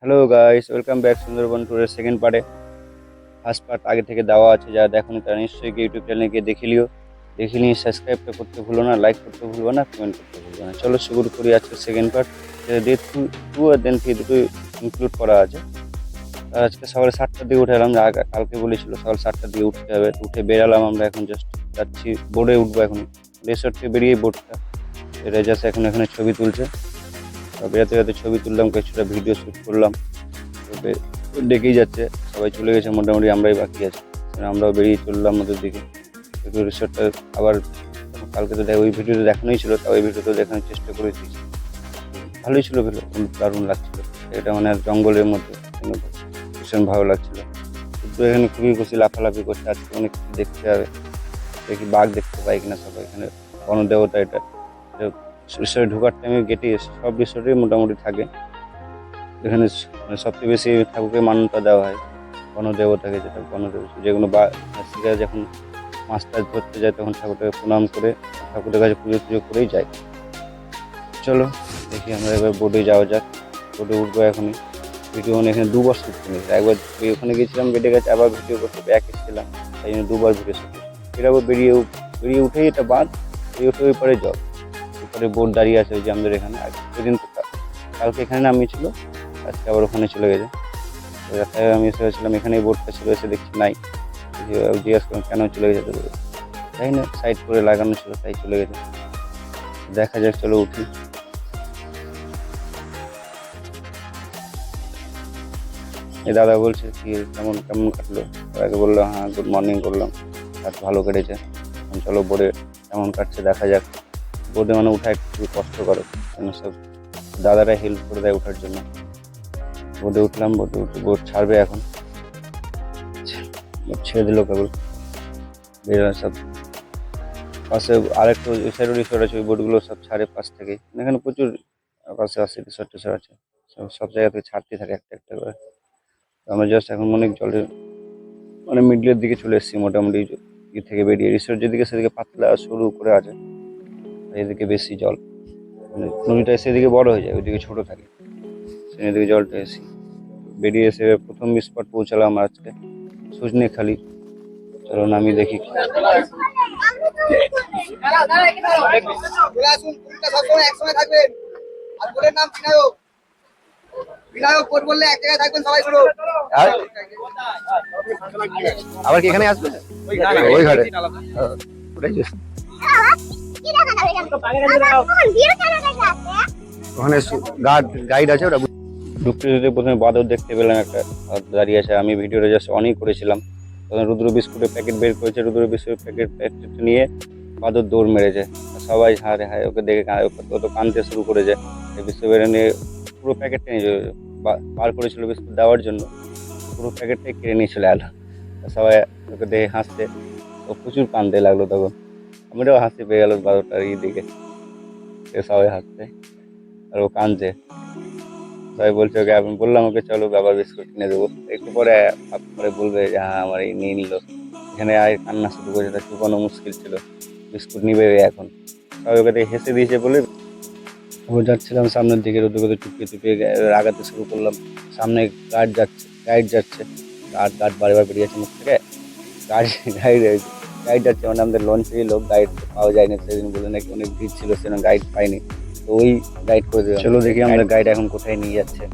Hello guys, welcome back Sundarban ট্যুরের second পার্টে। First part আগে থেকে দেওয়া আছে, যারা দেখোনি তারা নিশ্চয়ই গিয়ে ইউটিউব চ্যানেলে গিয়ে দেখে নিয়ে সাবস্ক্রাইবটা করতে ভুলো না, লাইক করতে ভুলবো না, কমেন্ট করতে ভুলবো না। চলো শুরু করি আজকে সেকেন্ড পার্ট। ডে টু আর দেন 3 দুটোই ইনক্লুড করা আছে। আর আজকে সকালে 7টার দিকে উঠে এলাম, কালকে বলেছিল সকাল 7টার দিকে উঠতে হবে। উঠে বেরালাম আমরা, এখন জাস্ট যাচ্ছি বোর্ডে উঠবো। এখন রিসোর্ট থেকে বেরিয়ে বোর্ডটা এটা জাস্ট এখন এখানে ছবি তুলছে। বেরাতে বেরাতে ছবি তুললাম, কিছুটা ভিডিও শ্যুট করলাম। ডেকেই যাচ্ছে, সবাই চলে গেছে মোটামুটি, আমরাই বাকি আছি। আমরাও বেরিয়ে চললাম ওদের দিকে। একটু রিসোর্টটা আবার কালকে তো ওই ভিডিওতে দেখানোই ছিল, তাও ওই ভিডিওতে দেখানোর চেষ্টা করেছি। ভালোই ছিল, দারুণ লাগছিল। এটা মানে জঙ্গলের মধ্যে ভীষণ ভালো লাগছিল। কিন্তু এখানে খুবই খুশি, লাফালাফি করছে। আজকে অনেক কিছু দেখতে হবে, দেখি বাঘ দেখতে পাই কিনা সবাই। এখানে বনদেবতা, এটা রিসোর্টে ঢোকার টাইমে গেটে সব রিসোর্টেই মোটামুটি থাকে। এখানে মানে সবচেয়ে বেশি ঠাকুরকে মান্যতা দেওয়া হয় বনদেবতাকে, যেটা বনদেবতা যেগুলো শিকার যখন মাছ টাছ ধরতে যায় তখন ঠাকুরটাকে প্রণাম করে ঠাকুরের কাছে পুজো করেই যায়। চলো দেখি আমরা এবার বোটে যাওয়া যাক। বোটে উঠবো এখনই। ভিডিও এখানে 2 বার শ্যুট করেছি, একবার ওখানে গেছিলাম বেডে গেছে, আবার ভিডিও করতে ব্যাক এসেছিলাম, তাই জন্য 2 বার ভিডিও শ্যুট করেছি। এর আবার বেরিয়ে উঠেই এটা বাঁধ, বেরিয়ে উঠে ওই পারে জল, ওই বোট দাঁড়িয়ে আছে ওই যে আমাদের এখানে। আর সেদিন তো কালকে এখানে নামিয়েছিল, আজকে আবার ওখানে চলে গেছে। তাই আমি এসেছিলাম, এখানেই বোটটা ছিল, এসে দেখছি নাই। জিজ্ঞাসা করলাম কেন চলে গেছে, তো তাই না সাইড করে লাগানো ছিল তাই চলে গেছে। দেখা যাক, চলো উঠি। এই দাদা বলছে কি কেমন কাটলো, আগে বললো হ্যাঁ গুড মর্নিং করলাম, আর ভালো কেটেছে। চলো বোর্ডে কেমন কাটছে দেখা যাক। বোর্ডে মানে উঠা একটু কষ্ট করে, কেন সব দাদারা হেল্প করে দেয় ওঠার জন্য। বোর্ডে উঠলাম, বোর্ডে উঠে বোট ছাড়বে এখন, ছেড়ে দিল কেবল। বেরোয় সব পাশে আরেকটু সাইডে রিসোর্ট আছে, ওই বোটগুলো সব ছাড়ে পাশ থেকে। এখানে প্রচুর পাশে আসছে রিসোর্ট টিসোর্ট আছে, সব জায়গা থেকে ছাড়তে থাকে একটা একটা করে। আমরা জাস্ট এখন অনেক জলের মানে মিডলের দিকে চলে এসেছি মোটামুটি। থেকে বেরিয়ে রিসোর্ট যেদিকে সেদিকে পাতলা সরু করে আছে, এদিকে বেশি জল, মানে নদীটা সেদিকে বড় হয়ে যায়, ওইদিকে ছোট থাকে, সেদিকে জলটা এসে বেরিয়ে এসে প্রথম স্পট পৌঁছালাম আমরা আজকে সজনেখালি। চলো নামি দেখি। আবার কি এখানে আসবে ওই ঘাটে? ওখানে গাইড আছে, ওটা ঢুকতে ঢুকতে প্রথমে বাদর দেখতে পেলাম, একটা দাঁড়িয়ে আছে। আমি ভিডিওটা জাস্ট অনই করেছিলাম, তখন রুদ্র বিস্কুটের প্যাকেট বের করেছে। রুদ্র বিস্কুটের প্যাকেট নিয়ে বাদর দৌড় মেরেছে। সবাই হায় হায় ওকে দেখে ও তো কাঁদতে শুরু করেছে। বিস্কুট বেড়ে নিয়ে পুরো প্যাকেটটা নিয়ে বার করেছিল বিস্কুট দেওয়ার জন্য, পুরো প্যাকেটটাই কেড়ে নিয়ে চলে এলো। সবাই ওকে দেখে হাসছে, ও প্রচুর কাঁদতে লাগলো। তখন আমারও হাসি পেয়ে গেল বাদরটার দিকে, সবাই হাসছে আর ও কাঁদছে। সবাই বলছে ওকে, আমি বললাম ওকে চলো বাবার বিস্কুট কিনে দেবো। একটু পরে বলবে যে হ্যাঁ আমার এই নিয়ে নিল। এখানে আর কান্না শুরু করেছে, তার চুপানো মুশকিল ছিল, বিস্কুট নিবে এখন। সবাই ওকে হেসে দিয়েছে বলে ও যাচ্ছিলাম সামনের দিকে, রোদে টুপিয়ে আগাতে শুরু করলাম। সামনে গাইড যাচ্ছে, গার্ড বারবার বেরিয়ে যাচ্ছে মুখ থেকে। গাইড যাচ্ছে, মানে আমাদের লঞ্চেরই লোক, গাইড পাওয়া যায়নি সেদিন বলে, নাকি অনেক ভিড় ছিল সেদিন গাইড পাইনি, তো ওই গাইড করে দিলাম। চলো দেখি আমাদের গাইড এখন কোথায় নিয়ে যাচ্ছে।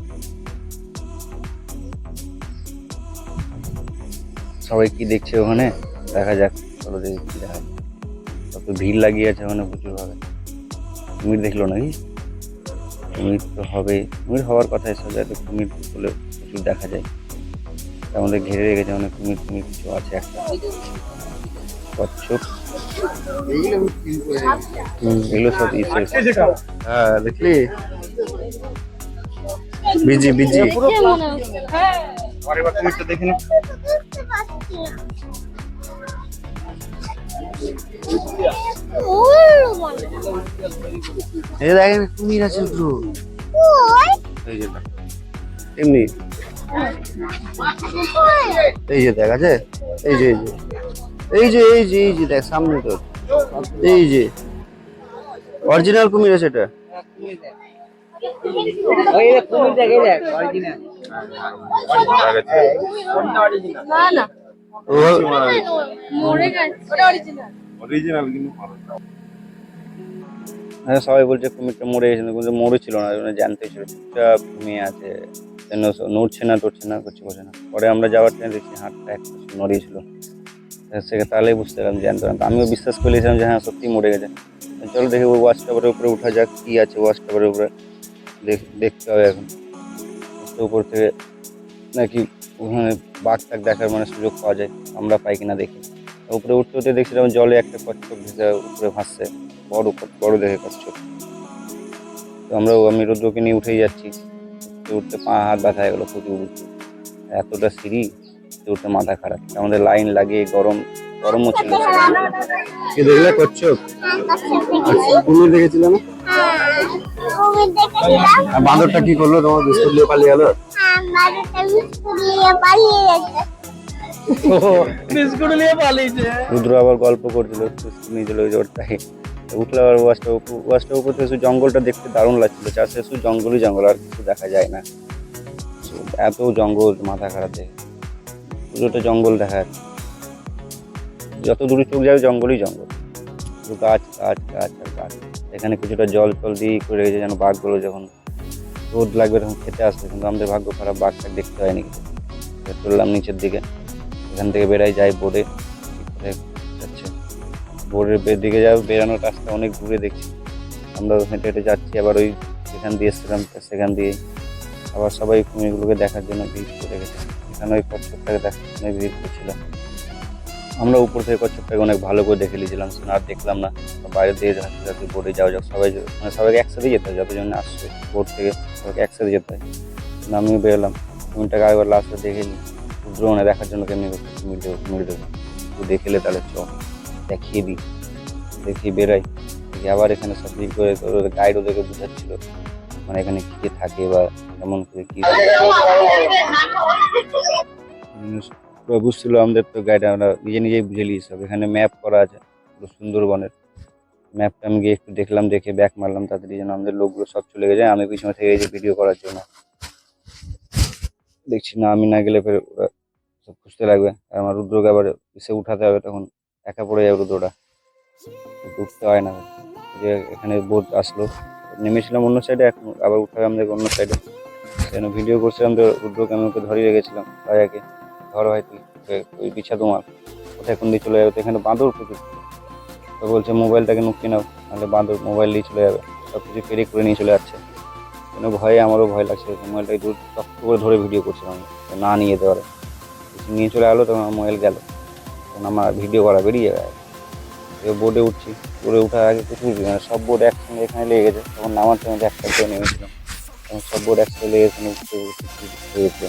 সবাই কি দেখছে ওখানে দেখা যাক, চলো দেখি কি দেখা। কত ভিড় লাগিয়েছে ওখানে প্রচুর ভাবে। কুমির দেখলো নাকি? কুমির তো হবে, কুমির হওয়ার কথা। এসব জায়গায় কুমির বলে প্রচুর দেখা যায়, আমাদের ঘিরে রেখেছে অনেক কুমির কিছু আছে। একটা কচ্ছপ, এগুলো সব হ্যাঁ দেখলি বিজি দেখি না। এই দেখেন কুমির আছে ব্রো, এই যে এমনি, এই যে দেখ আছে, এই যে দেখ সামনে তো, এই যে অরিজিনাল কুমির আছে এটা। মারা গেছে। না না ও মরে গেছে ওটা অরিজিনাল অরিজিনাল কিন্তু ভালো। হ্যাঁ, সবাই বলছে কুমিরটা মরে গেছিল, কিন্তু মরেছিল না, জানতে ছিল চুপচাপ ঘুমিয়ে আছে, নড়ছে না টড়ছে না, কিছু করছে না। পরে আমরা যাওয়ার টাইম দেখছি হাতটা একটা নড়িয়েছিল, সেটা তাহলেই বুঝতে পারলাম জ্যান্ত না। আমিও বিশ্বাস করেছিলাম যে হ্যাঁ সত্যি মরে গেছে। চলো দেখি ওই ওয়াচ টাওয়ারের উপরে উঠা যাক, কি আছে ওয়াচ টাওয়ারের উপরে দেখতে হবে এখন। তো উপর থেকে নাকি ওখানে বাঘ টাক দেখার মানে সুযোগ পাওয়া যায়, আমরা পাই কিনা দেখি। উপরে উঠতে উঠতে দেখছিলাম জলে একটা কচ্ছপ ভেসে উপরে ভাসছে, বড় বড় দেখে কচ্ছপ। তো আমি রুদ্রকে নিয়ে উঠেই যাচ্ছি, উঠতে উঠতে পা হাত ব্যথা হয়ে গেলো প্রচুর উঠতে, এতটা সিঁড়ি উঠতে উঠতে মাথা খারাপ। আমাদের লাইন লাগিয়ে গরমও ছিল। কি দেখলে কচ্ছপ? কুমির দেখেছিলাম। বাঁদরটা কি করলো? তোমার বিস্কুট নিয়ে পালিয়ে গেল। বিস্কুট নিয়ে পালিয়েছে। রুদ্র আবার গল্প করছিল, নিয়ে চলে ওটাই উঠলে। আবার ওয়াচটা উপর থেকে জঙ্গলটা দেখতে দারুণ লাগছিল, চারপাশে শুধু জঙ্গলই জঙ্গল, আর কিছু দেখা যায় না। এত জঙ্গল, মাথা খারাপ দেখে। পুরোটা জঙ্গল দেখা যাচ্ছে, যত দূরে চোখ যাবে জঙ্গলই জঙ্গল, শুধু গাছ গাছ গাছ আর গাছ। এখানে কিছুটা জল দিয়ে করে রেখেছে যেন বাঘগুলো যখন রোদ লাগবে তখন খেতে আসবে, কিন্তু আমাদের ভাগ্য খারাপ, বাঘটাকে দেখতে হয়নি কিছু। চললাম নিচের দিকে, এখান থেকে বেড়াই যাই বোর্ডে যাচ্ছে। বোর্ডের দিকে যাবো, বেরানোর রাস্তা অনেক দূরে দেখছি। আমরা হেঁটে হেঁটে যাচ্ছি, আবার ওই যেখান দিয়ে এসেছিলাম সেখান দিয়ে আবার সবাই কুমিরগুলোকে দেখার জন্য ভিড় করে গেছে। এখানে ওই কচ্ছপটাকে দেখার জন্য ভিড় করছিলাম। আমরা উপর থেকে কচ্ছপটাকে অনেক ভালো করে দেখে নিয়েছিলাম, আর দেখলাম না। বাইরে দিয়ে হাঁটতে হাঁটতে বোর্ডে যাওয়া যাক, সবাইকে একসাথে যেতে হয়, যতজন আসছে বোর্ড থেকে সবাইকে একসাথে যেতে হয়। আমিও বেরোলাম, কুমিরটাকে আরেকবার লাস্টে দেখে নিই, রুদ্রনে দেখার জন্য কেমনি করছে কুমির দেবো দেখলে তাহলে দেখিয়ে দিই, দেখি বেরাই। আবার এখানে সব দিক করে গাইড ওদেরকে বুঝাচ্ছিল, মানে এখানে কি থাকে বা কেমন করে কি বুঝছিল। আমাদের তো গাইড আমরা নিজেই বুঝে নিই সব। এখানে ম্যাপ করা আছে পুরো সুন্দরবনের ম্যাপটা, আমি গিয়ে একটু দেখলাম, দেখে ব্যাক মারলাম তাড়াতাড়ি, যেন আমাদের লোকগুলো সব চলে গেছে। আমি পিছনে থেকে গেছি ভিডিও করার জন্য, দেখছি না আমি না গেলে ফের ওরা সব খুঁজতে লাগবে। আর আমার রুদ্রকে আবার এসে উঠাতে হবে, তখন একা পড়ে যাবে রুদ্রটা, উঠতে হয় না। যে এখানে বোট আসলো, নেমেছিলাম অন্য সাইডে, এখন আবার উঠাবে আমাদেরকে অন্য সাইডে। সেখানে ভিডিও করছিলাম তো রুদ্রকে আমি ওকে ধরিয়ে রেখেছিলাম, ভাইয়াকে ধরো ভাই তুই, ওই পিছা তোমার কোথায় কোন দিয়ে চলে যাবে। তো এখানে বাঁদর প্রচুর, তো বলছে মোবাইলটাকে নুকিয়ে নাও, নাহলে বাঁদর মোবাইল নিয়ে চলে যাবে, সব কিছু পেরে করে নিয়ে চলে যাচ্ছে। কেন ভয়ে আমারও ভয় লাগছে, মোবাইলটাকে শক্ত করে ধরে ভিডিও করছিলাম না নিয়ে যেতে পারে। নিয়ে চলে গেলো, তখন আমার মোবাইল গেল, তখন আমার ভিডিও করা বেরিয়ে যাবে। বোর্ডে উঠছি, বোর্ডে ওঠার আগে প্রচুর সব বোর্ড একসঙ্গে এখানে লেগে গেছে, তখন নামার সময় একটা করে নেমেছিলাম, তখন সব বোর্ড একসঙ্গে লেগে এখানে উঠতে হয়েছিল।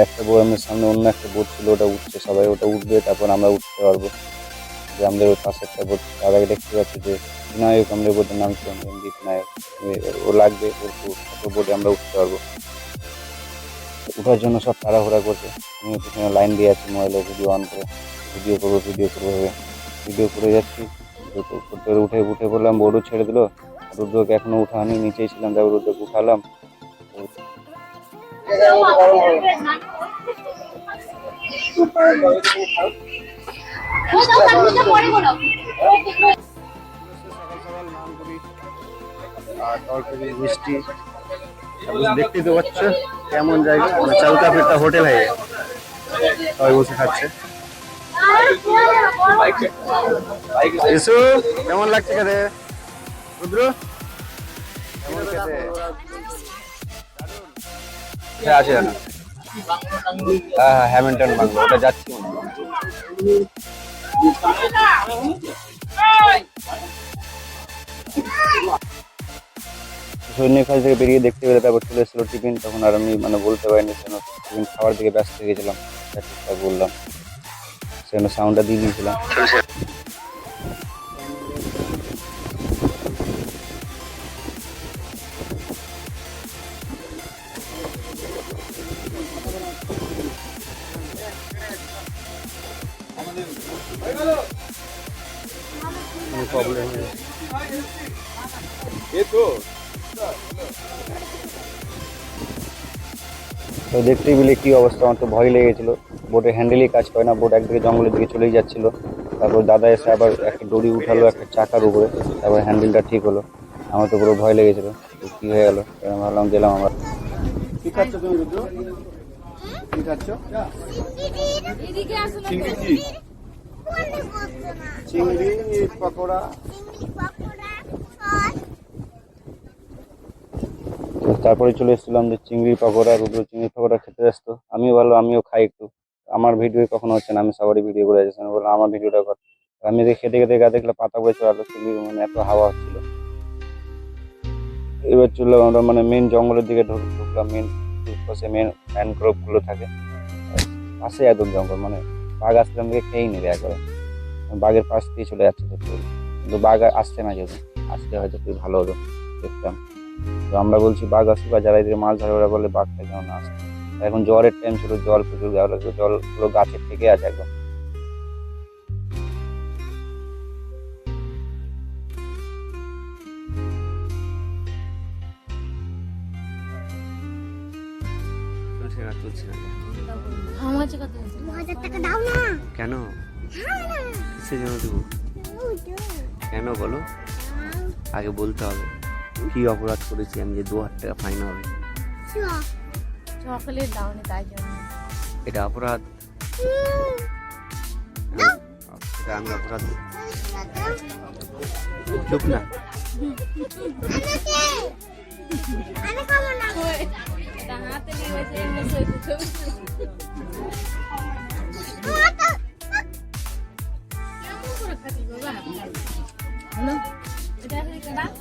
একটা বোর্ড আমাদের সামনে অন্য একটা বোর্ড ছিল, ওটা উঠছে, সবাই ওটা উঠবে, তারপর আমরা উঠতে পারবো। যে আমাদের ওই পাশে একটা বোর্ড, তার আগে দেখতে পাচ্ছি যে বিনায়ক, আমাদের বোর্ডের নাম ছিল এমডি বিনায়ক, ও লাগবে, ওর বোর্ডে আমরা উঠতে পারবো। ওঠার জন্য সব তাড়াহুড়া করছে, আমি পিছনে লাইন দিয়ে আছি, মোবাইলে ভিডিও অন করে ভিডিও করবো ভেবে ভিডিও করে যাচ্ছি। উঠে পড়লাম, বোর্ডও ছেড়ে দিল। রুদ্রকে এখনো উঠানি, নিচেই ছিলাম, তারপর রুদ্রকে উঠালাম। বৃষ্টি দেখতেই তো পাচ্ছ কেমন জায়গা, মানে চালকা ফেরটা হোটেল হয়ে গেছে, সবাই বসে খাচ্ছে। এসো, কেমন লাগছে খেতে রুদ্র? কেমন খেতে আছে না? হ্যাঁ, হ্যামিল্টন বাংলো, ওটা যাচ্ছি। সৈন্যের কাছ থেকে বেরিয়ে দেখতে পেলে তারপর চলে এসেছিল টিফিন, তখন আর আমি মানে বলতে পারিনি, সেজন্য টিফিন খাওয়ার দিকে ব্যস্ত হয়ে গেছিলাম, ঠিকঠাক বললাম, সেজন্য সাউন্ডটা দিয়ে দিয়েছিলাম। প্রবলেম তো দেখতেই পেলে কি অবস্থা, আমার তো ভয় লেগেছিল। বোটের হ্যান্ডেলই কাজ করে না, বোট একদিকে জঙ্গলের দিকে চলেই যাচ্ছিল। তারপর দাদা এসে আবার একটা দড়ি উঠালো একটা চাকার উপরে, তারপর হ্যান্ডেলটা ঠিক হলো। আমার তো পুরো ভয় লেগেছিল, তো কি হয়ে গেল, আমি ভাবলাম গেলাম আমরা। কি খাচ্ছ তুমি রুদ্র? কি খাচ্ছ? এদিকে আসুন না। চিংড়ি কি? চিংড়ি পকোড়া। তো তারপরে চলে এসেছিলাম যে চিংড়ি পকোড়া, রুদ্র চিংড়ি পকোড়া খেতে ব্যস্ত। আমিও ভালো, আমিও খাই একটু। আমার ভিডিও কখনো হচ্ছে না, আমি সবারই ভিডিও করে যাচ্ছি, আমি বললাম আমার ভিডিওটা কর। আমি খেতে খেতে গা দেখলে পাতা পড়ে চলে আসলো, চিংড়ি মানে এত হাওয়া হচ্ছিল। এবার চললাম আমরা মানে মেন জঙ্গলের দিকে ঢুকলাম। মেন পাশে মেন ম্যানগ্রোভ গুলো থাকে, পাশে একদম জঙ্গল, মানে বাঘ আসলে আমাকে খেয়েই নেবে একবারে। বাঘের পাশ দিয়ে চলে যাচ্ছে তো, কিন্তু বাঘ আসছে না, যেহেতু আসলে হয়তো খুবই ভালো হতো, দেখতাম। তো আমরা বলছি বাঘ আসুক, আর যারা এদিকে মাছ ধরে ওরা বলে বাঘটা কেন না আসে। এখন জ্বরের টাইম ছিল, জল প্রচুর গায়ে লাগলো, জলগুলো গাছের থেকে আছে একদম। আমার কাছে কত আছে? 2000 টাকা দাও না। কেন? কিসের জন্য দেবো? কেন বলো? আগে বলতে হবে কি অপরাধ করেছি আমি যে 2000 টাকা ফাইন হবে। চকলেট দাও না তাই জন্য। এটা অপরাধ? এটা আমি অপরাধ? চুপ না। এটা হাতে নিয়ে বসে এমনি সইতে ছবি। কেমন করে খাচ্ছিস বাবা? হ্যালো, এটা এদিকে দাও।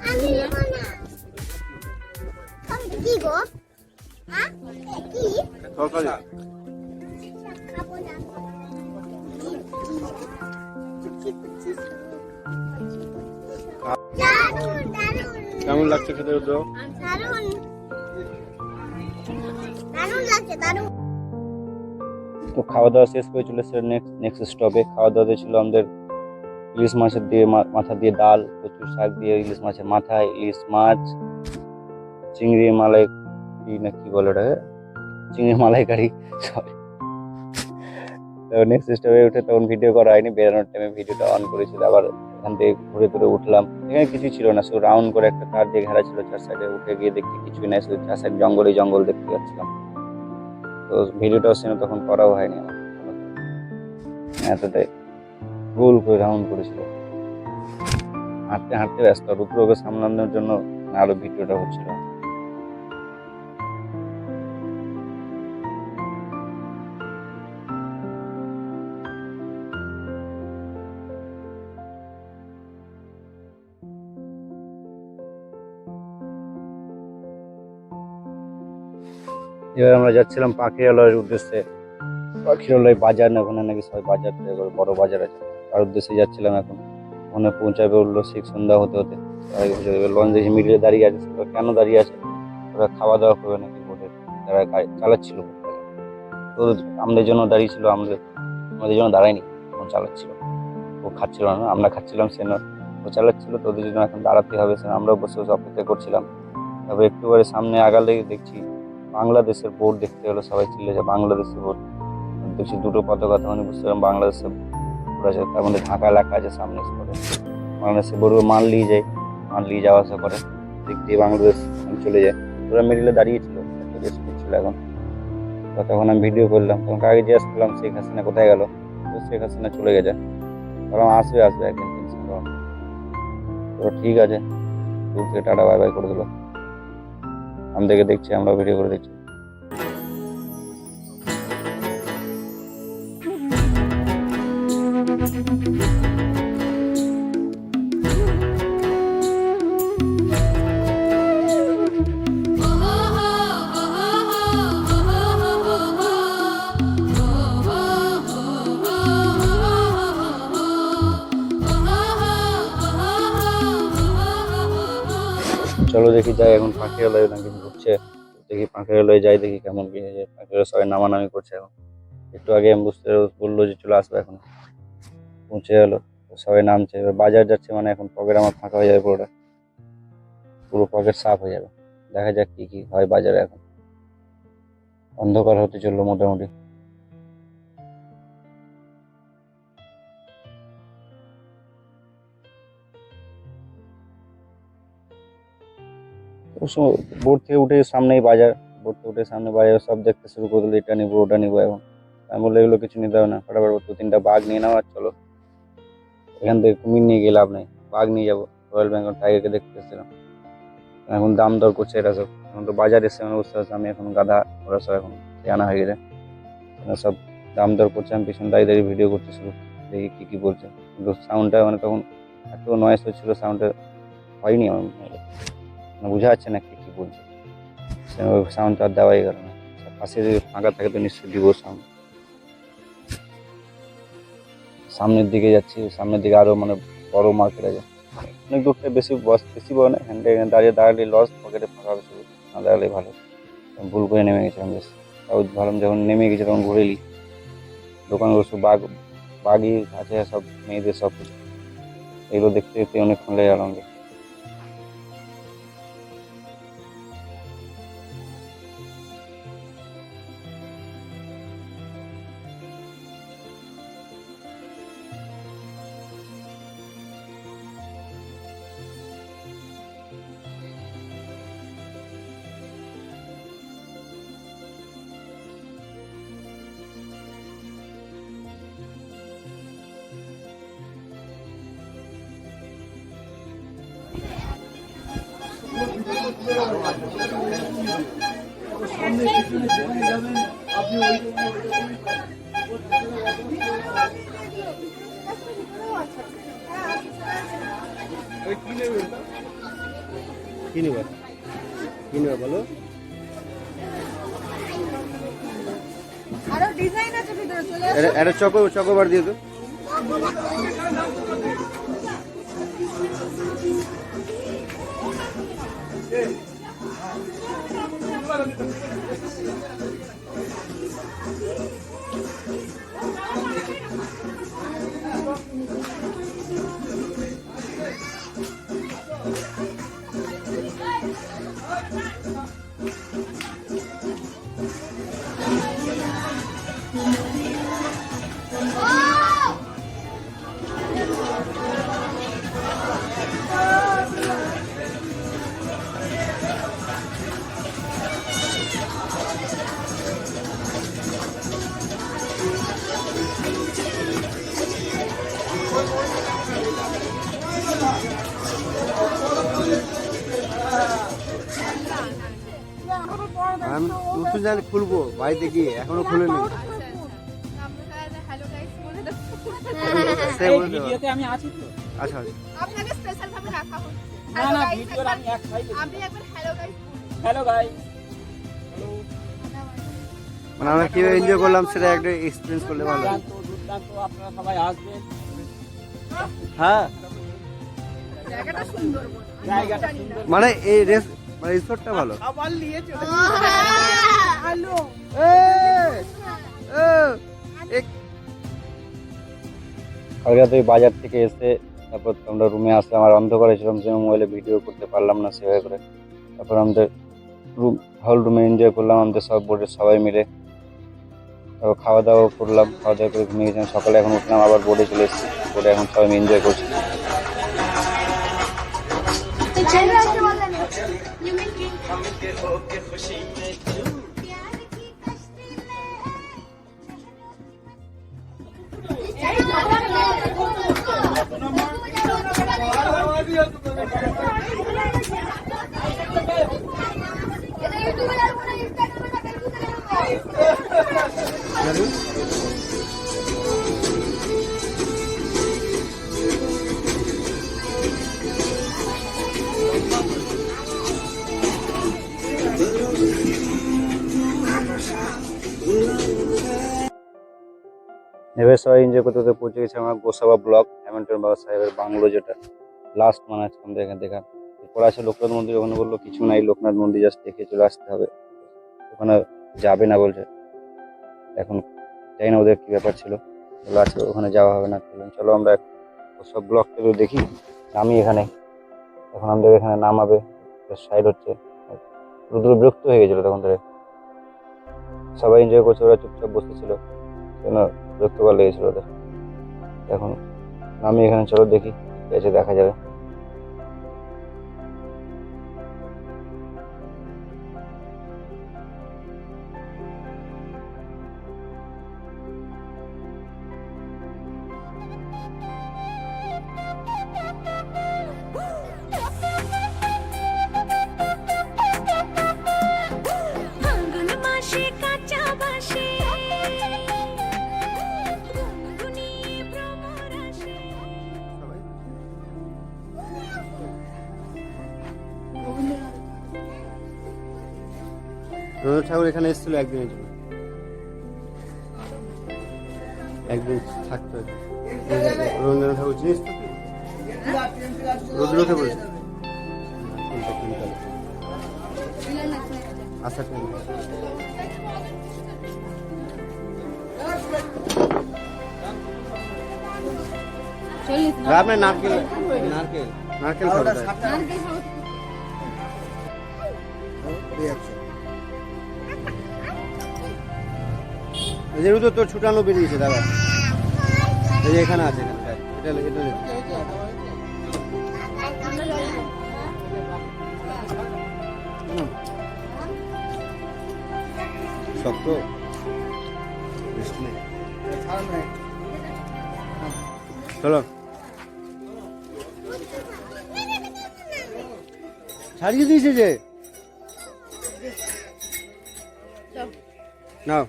আমি নেব না। তুমি কি গো? হ্যাঁ? কি? তরকারি। খাবো না। দারুণ, দারুণ, কেমন লাগছে খেতে রুদ্র? দারুণ। দারুণ লাগছে, দারুণ। তো খাওয়া দাওয়া শেষ করে চলে এসেছে নেক্সট স্টপে। খাওয়া দাওয়াতে ছিল আমাদের ইলিশ মাছের দিয়ে মাথা দিয়ে ডাল, প্রচুর শাক দিয়ে ইলিশ মাছের মাথা, ইলিশ মাছ, চিংড়ি মালাই না কি বলে ওটাকে, চিংড়ি মালাইকারি, সরি। তো নেক্সট স্টপে উঠে তখন ভিডিও করা হয়নি, বেরোনোর টাইমে ভিডিওটা অন করেছিল। আবার এখান থেকে ঘুরে ঘুরে উঠলাম, এখানে কিছুই ছিল না, শুধু রাউন্ড করে একটা তার দিয়ে ঘেরা ছিল চার সাইডে। উঠে গিয়ে দেখছি কিছুই নাই, শুধু চার সাইড জঙ্গলই জঙ্গল দেখতে পাচ্ছিলাম। তো ভিডিওটাও সেখানে তখন করাও হয়নি আমার, এতটাই গোল করে রাউন্ড করেছিল। হাঁটতে হাঁটতে ব্যস্ত, রুদ্রকে সামলানোর জন্য আরো ভিডিওটা হচ্ছিল। এবার আমরা যাচ্ছিলাম পাখিরালয়ের উদ্দেশ্যে। পাখিরালয় বাজার না, ওখানে নাকি সবাই বাজার থেকে করে, বড় বাজার আছে, তার উদ্দেশ্যে যাচ্ছিলাম এখন। ওখানে পৌঁছাবে উঠলো ঠিক সন্ধ্যা হতে হতে। লঞ্চ দেখে মিলিয়ে দাঁড়িয়ে আছে, ওরা কেন দাঁড়িয়ে আছে, ওরা খাওয়া দাওয়া করবে নাকি বোটের, যারা চালাচ্ছিল বোটটাকে। তো আমাদের জন্য দাঁড়িয়ে ছিল, আমাদের জন্য দাঁড়ায়নি, তখন চালাচ্ছিল। ও খাচ্ছিল না, আমরা খাচ্ছিলাম, সে না, ও চালাচ্ছিল। তো ওদের জন্য এখন দাঁড়াতে হবে, সে আমরাও বসে বসে অপেক্ষা করছিলাম। তারপর একটু করে সামনে আগালে দেখছি বাংলাদেশের বোট দেখতে হলো, সবাই চিল্লেছে বাংলাদেশের বোট। দেখছি দুটো পতাকা, তখন বুঝতে পারলাম বাংলাদেশের বোট আছে, তার মধ্যে ঢাকা লেখা আছে সামনে স্পটে। বাংলাদেশের বোট মাল নিয়ে যায়, মাল নিয়ে যাওয়া আসা করে, দিক দিয়ে বাংলাদেশ চলে যায়। ওরা মিডিলে দাঁড়িয়েছিল, রেস্ট নিচ্ছিল এখন। তো তখন আমি ভিডিও করলাম, তখন আগে জিজ্ঞাসা করলাম শেখ হাসিনা কোথায় গেল, তো শেখ হাসিনা চলে গেছে। বললাম আসবে একদিন, টেনশন করো না। তো ঠিক আছে, দূর থেকে টাটা বাই বাই করে দিল। আমাদেরকে দেখছি, আমরা ভিডিও করে দেখছি। চলো দেখি যাই, এখন পাখিরালয় নাকি ঘুরছে, দেখি পাখিরালয় যাই, দেখি কেমন কি হয়েছে। পাখিরালয় সবাই নামানামি করছে এখন। একটু আগে আমি বুঝতে বললো যে চলে আসবে, এখন পৌঁছে গেলো, সবাই নামছে। এবার বাজার যাচ্ছে, মানে এখন পকেট আমার ফাঁকা হয়ে যাবে, পুরো পকেট সাফ হয়ে যাবে। দেখা যাক কি কি হয় বাজারে এখন। অন্ধকার হতে চললো মোটামুটি। বোট থেকে উঠে সামনেই বাজার, বোট থেকে উঠে সামনে বাজার সব দেখতে শুরু করে দিল, এটা নিবো ওটা নিবো। এখন আমি বললো এগুলো কিছু নিতে হবে না, ফটাফট 2-3টা বাঘ নিয়ে নাও আর চলো। এখান থেকে কুমির নিয়ে গিয়ে লাভ নেই, বাঘ নিয়ে যাবো। রয়্যাল বেঙ্গল টাইগারকে দেখতে এসেছিলাম। এখন দাম দর করছে এরা সব। এখন তো বাজার এসে মানে বুঝতে পারছি আমি এখন গাধা, ওরা সব এখন জানা হয়ে গেছে। এরা সব দাম দর করছে, আমি পিছনে দাঁড়িয়ে দাঁড়িয়ে ভিডিও করতে শুরু, দেখি কী কী বলছে। কিন্তু সাউন্ডটা মানে তখন এত নয়েস হচ্ছিলো, সাউন্ডটা হয়নি আমার মানে বোঝা যাচ্ছে না কী কী বলছে। সাউন্ড তো আর দেওয়াই গেল না। পাশে যদি ফাঁকা থাকে তো নিশ্চয়ই দিব সাউন্ড। সামনের দিকে যাচ্ছি, সামনের দিকে আরো মানে বড় মার্কেট আছে, অনেক দূরটা বেশি বড় না। এখানে দাঁড়িয়ে লস, পকেটে ফাঁকা হবে শুধু, না দাঁড়ালে ভালো। ভুল করে নেমে গেছিলাম বেশ, তাও ভালো যখন নেমে গেছি তখন ঘুরে এলি। দোকানগুলো সব বাঘই আছে, সব মেয়েদের সব কিছু। এগুলো দেখতে দেখতে অনেকক্ষণ লেগে গেল আমাকে। কি নেবে বলো? আরো ডিজাইন আছে ভিতরে, চলে আসো। এটা চকোবার দিয়ে তো। আমি নতুন জানি খুলবো বাড়িতে গিয়ে, এখনো খুলিনি। সে বলে দেবো। ভিডিওতে আমি আছি তো। আচ্ছা আচ্ছা। আপনাকে স্পেশাল ভাবে রাখা হচ্ছে। না না ভিডিওর আমি এক সাইড। আপনি একবার হ্যালো গাইস বলুন। Hello guys. মানে আমরা কিভাবে এনজয় করলাম সেটা একটা এক্সপিরিয়েন্স করলে ভালো। দুর্দান্ত আপনারা সবাই আসবেন। হ্যাঁ, জায়গাটা সুন্দর, জায়গাটা সুন্দর। মানে এই রিসোর্টটা ভালো। আবার নিয়ে চলে হ্যালো। কালকে রাতে ওই বাজার থেকে এসে তারপর আমরা রুমে আসলাম, আর অন্ধকারে ছিলাম, যে মোবাইলে ভিডিও করতে পারলাম না সেভাবে করে। তারপর আমাদের হল রুমে এনজয় করলাম আমাদের সব বোর্ডের সবাই মিলে। তারপর খাওয়া দাওয়া করলাম, খাওয়া দাওয়া করে ঘুমিয়ে গেছিলাম। সকালে এখন উঠলাম, আবার বোর্ডে চলে এসেছি। বোর্ডে এখন সবাই এনজয় করছি। এবার সবাই এনজয় করতে করতে পৌঁছে গেছে আমার গোসাবা ব্লক, হ্যামিল্টন বাবা সাহেবের বাংলো, যেটা লাস্ট মানে আছে আমাদের এখানে দেখা। এরপর আছে লোকনাথ মন্দির, ওখানে বললো কিছু নাই, লোকনাথ মন্দির জাস্ট দেখে চলে আসতে হবে, ওখানে যাবে না বলছে। এখন জানি না ওদের কি ব্যাপার ছিল, বলে আছে ওখানে যাওয়া হবে না। চলো আমরা সব ব্লকটা দেখি। আমি এখানে এখন আমাদের এখানে নামাবে, সাইড হচ্ছে। রুদ্র বিরক্ত হয়ে গেছিলো তখন ধরে। সবাই এনজয় করছে, ওরা চুপচাপ বসেছিল, কেন বিরক্ত কর লেগেছিল ওদের। এখন আমি এখানে চলো দেখি কি আছে, দেখা যাবে। ফাল্গুন মাসে কাঁচা বাসে গুনগুনিয়ে ভ্রমর আসে। রবীন্দ্রনাথ ঠাকুর এখানে এসেছিল একদিনের জন্য, একদিন থাকতো। রবীন্দ্রনাথ ঠাকুর জিনিস তো রবীন্দ্রনাথ ঠাকুর আচ্ছা আপনার নারকেল নারকেল নারকেল খাবেন? যেহেতু তোর ছুটানো বেরিয়েছে দাদা, এই যে এখানে আছে, এখানে এটা এটা শক্ত মিষ্টি নেই। চলো ছাড়িয়ে দিয়েছে যে, নাও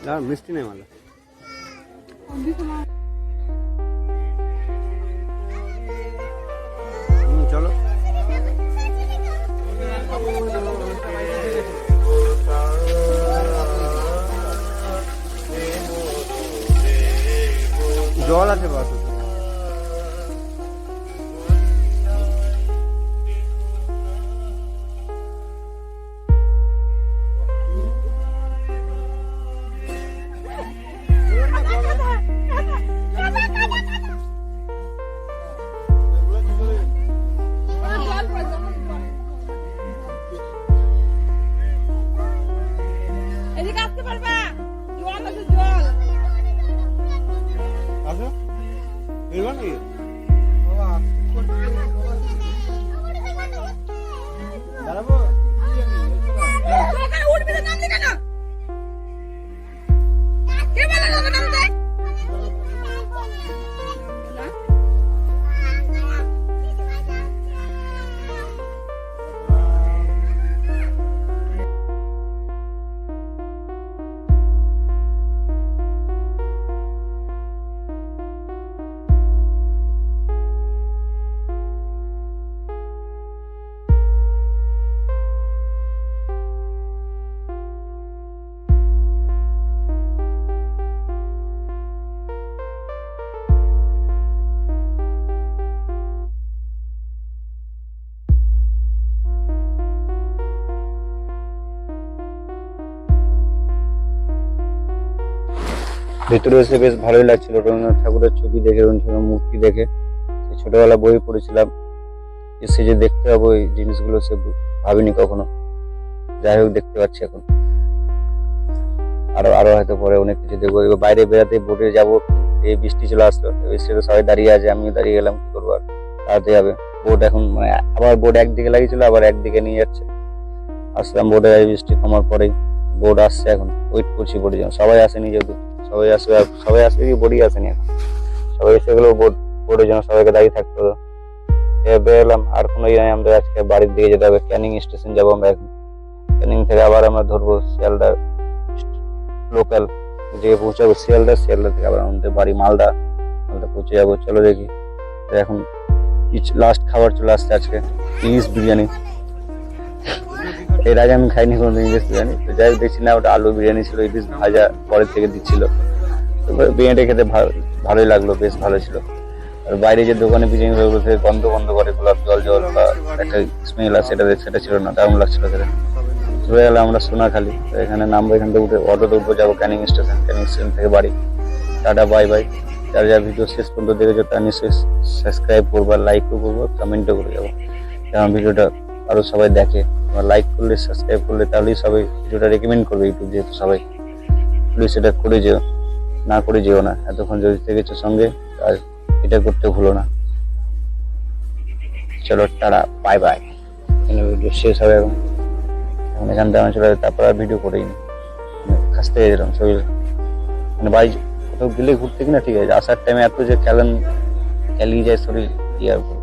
না মিষ্টি নেই মালা। চলো জল আছে বাস। এদিকে আসতে পারবা? জল আছে, জল। আসো বেরবা নাকি? দাঁড়াবো? ওখানে উঠবি না, নামলি কেন? কে বলে তোকে নামতে? ভিতরে এসে বেশ ভালোই লাগছিল, রবীন্দ্রনাথ ঠাকুরের ছবি দেখে, রবীন্দ্রনাথ মূর্তি দেখে। ছোটবেলা বই পড়েছিলাম, এসে যে দেখতে হবে ওই জিনিসগুলো সে ভাবিনি কখনো। যাই হোক দেখতে পাচ্ছি এখন, আরো আরো হয়তো পরে অনেক কিছু দেখবো। এবার বাইরে বেড়াতে বোটে যাবো, এই বৃষ্টি চলে আসলো, বৃষ্টিতে সবাই দাঁড়িয়ে আছে, আমিও দাঁড়িয়ে গেলাম, কি করবো আর, তাড়াতে যাবে। বোট এখন মানে আবার বোট একদিকে লাগিয়েছিল, আবার একদিকে নিয়ে যাচ্ছে। আসলাম বোটে, বৃষ্টি কমার পরেই বোট আসছে, এখন ওয়েট করছি বোটের জন্য। সবাই আসেনি যেহেতু, সবাই আসবে, আর সবাই আসবে কি বোটই আসেনি এখন, সবাই এসে গেলেও বোটের জন্য সবাইকে দাঁড়িয়ে থাকতে হতো। বেরোলাম, আর কোনো ইয়ে নাই, আমাদের আজকে বাড়ির দিকে যেতে হবে, ক্যানিং স্টেশন যাবো আমরা এখন। ক্যানিং থেকে আবার আমরা ধরবো শিয়ালদা লোকাল, যে পৌঁছাবো শিয়ালদা, শিয়ালদা থেকে আবার আমাদের বাড়ি মালদা পৌঁছে যাবো। চলো দেখি। এখন লাস্ট খাবার চলে আসছে আজকে, ইলিশ বিরিয়ানি। এর আগে আমি খাইনি কোনো ইলিশ বিরিয়ানি, তো যাই হোক দেখছি না, ওটা আলু বিরিয়ানি ছিল, ইলিশ ভাজা পরের থেকে দিচ্ছিল। বিরিয়ানিটা খেতে ভালোই লাগলো, বেশ ভালো ছিল। আর বাইরে যে দোকানে বিরিয়ানি বন্ধ করে গোলাপ জল বা একটা স্মেল আছে, সেটা ছিল না, দারুণ লাগছিল খেতে। চলে গেলাম আমরা সোনাখালি, এখানে নামবো, এখান থেকে উঠে অটোতে উঠবো, যাবো ক্যানিং স্টেশন, ক্যানিং স্টেশন থেকে বাড়ি। Tata bye bye. যারা যারা ভিডিও শেষ পর্যন্ত দেখেছো তারা নিশ্চয়ই সাবস্ক্রাইব করবো, লাইকও করবো, কমেন্টও করে যাবো, যেমন ভিডিওটা আরো সবাই দেখে। লাইক করলে, সাবস্ক্রাইব করলে তাহলেই সবাই ভিডিওটা রেকমেন্ড করবে ইউটিউব, যেহেতু সবাই। প্লিজ এটা করে যেও, না করে যেও না। এতক্ষণ যদি থেকেছো সঙ্গে, আর এটা করতে ভুলো না। চলো টাটা, বাই বাই। এখানে ভিডিও শেষ হবে এখন এখান থেকে আমি চলে যাবো, তারপর আর ভিডিও করেই নি, খাসতে গেছিলাম শরীর, মানে বাড়ি কোথাও গেলে ঘুরতে কিনা ঠিক আছে, আসার টাইমে এত যে খেলিয়ে যায় শরীর, কি আর বলবো।